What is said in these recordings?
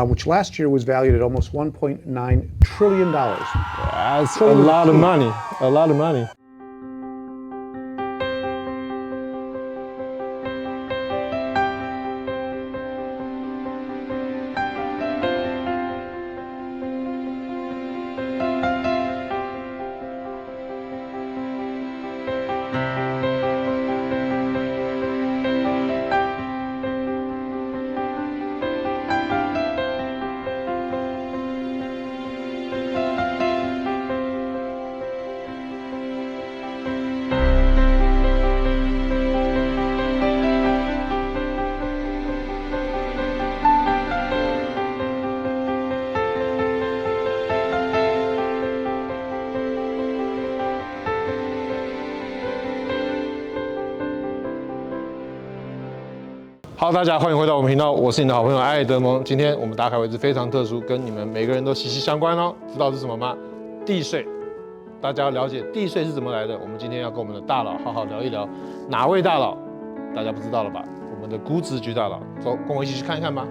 which last year was valued at almost $1.9 trillion. That's a lot of money. A lot of money. Hello， 大家欢迎回到我们频道，我是你的好朋友艾德蒙。今天我们打开位置非常特殊，跟你们每个人都息息相关哦。知道是什么吗？地税。大家要了解地税是怎么来的。我们今天要跟我们的大佬好好聊一聊。哪位大佬？大家不知道了吧？我们的估值局大佬，走，跟我一起去看一看吧。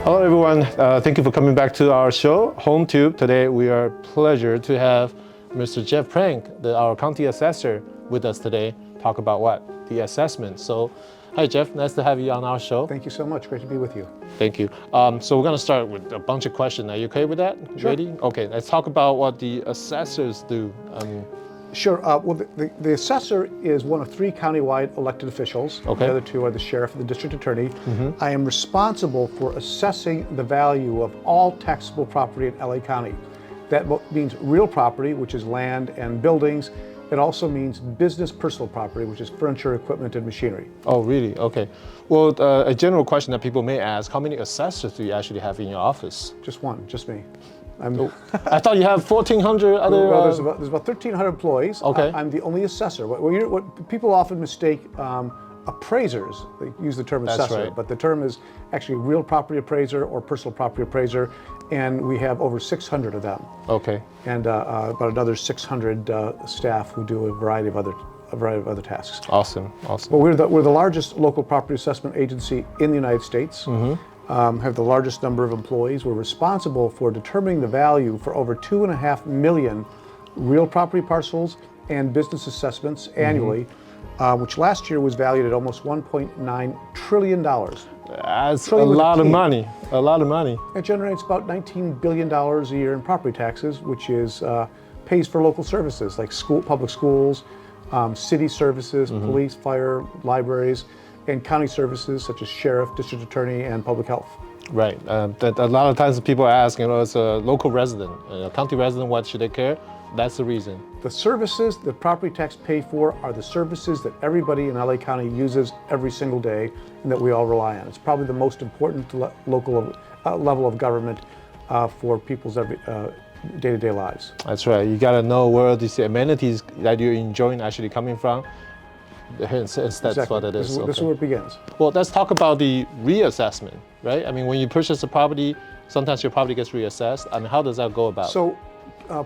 Hello everyone, thank you for coming back to our show, HomeTube. Today we are pleasure to have Mr. Jeff Prang, our county assessor, with us today. Talk about what? The assessment. So, hi Jeff, nice to have you on our show. Thank you so much, great to be with you. Thank you. So we're gonna start with a bunch of questions. Are you okay with that? Sure. Ready? Okay, let's talk about what the assessors do. Sure. Well, the assessor is one of 3 countywide elected officials. Okay. The other 2 are the sheriff and the district attorney. I am responsible for assessing the value of all taxable property in LA County. That means real property, which is land and buildings. It also means business personal property, which is furniture, equipment, and machinery. Oh, really? Okay. Well, a general question that people may ask, how many assessors do you actually have in your office? Just one, just me. I thought you have 1,400 other... Well, there's about 1,300 employees. Okay. I'm the only assessor. What people often mistake appraisers, they use the term That's assessor, right. but the term is actually real property appraiser or personal property appraiser, and we have over 600 of them. Okay. And about another 600 staff who do a variety of other tasks. Awesome. Well, we're the largest local property assessment agency in the United States. Have the largest number of employees. We're responsible for determining the value for over 2.5 million real property parcels and business assessments annually, which last year was valued at almost $1.9 trillion. That's a lot of money. A lot of money. It generates about $19 billion a year in property taxes, which is pays for local services like public schools, city services, police, fire, libraries, and county services such as sheriff, district attorney, and public health. Right. That a lot of times people ask, as a local resident, a county resident, what should they care? That's the reason. The services that property tax pay for are the services that everybody in LA County uses every single day and that we all rely on. It's probably the most important local level of government for people's day-to-day lives. That's right. You got to know where these amenities that you're enjoying actually coming from. That's Exactly. what it is. This is where it begins. Well, let's talk about the reassessment, right? I mean, when you purchase a property, sometimes your property gets reassessed. I mean, how does that go about? So,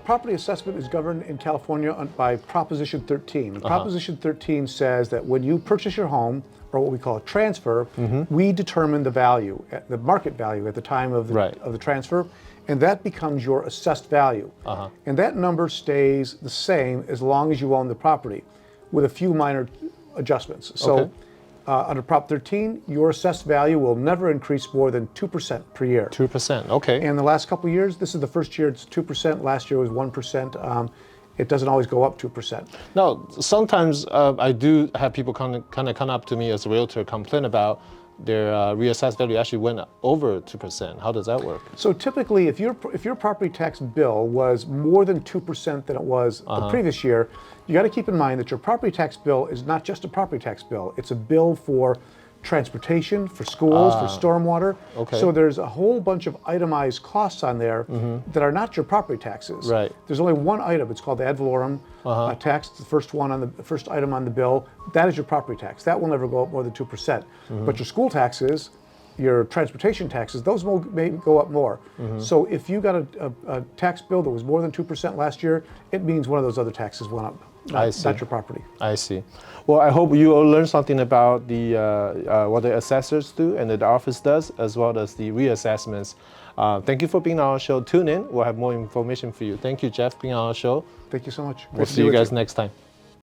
property assessment is governed in California by Proposition 13. Proposition 13 says that when you purchase your home, or what we call a transfer, we determine the value, the market value at the time of the transfer, and that becomes your assessed value. And that number stays the same as long as you own the property, with a few minor adjustments. So under Prop 13, your assessed value will never increase more than 2% per year. 2%, okay. And the last couple of years, this is the first year it's 2%, last year was 1%. It doesn't always go up 2%. Now, sometimes I do have people kind of come up to me as a realtor complain about their reassessed value actually went over 2%. How does that work? So typically, if your property tax bill was more than 2% than it was the previous year, you got to keep in mind that your property tax bill is not just a property tax bill. It's a bill for transportation, for schools, for stormwater. Okay. So there's a whole bunch of itemized costs on there that are not your property taxes. Right. There's only one item. It's called the ad valorem tax. It's the first item on the bill. That is your property tax. That will never go up more than 2%. But your school taxes, your transportation taxes, those may go up more. So if you got a tax bill that was more than 2% last year, it means one of those other taxes went up. Not your property. I see. Well, I hope you all learned something about the what the assessors do and the office does, as well as the reassessments. Thank you for being on our show. Tune in. We'll have more information for you. Thank you, Jeff, being on our show. Thank you so much. We'll see you guys next time.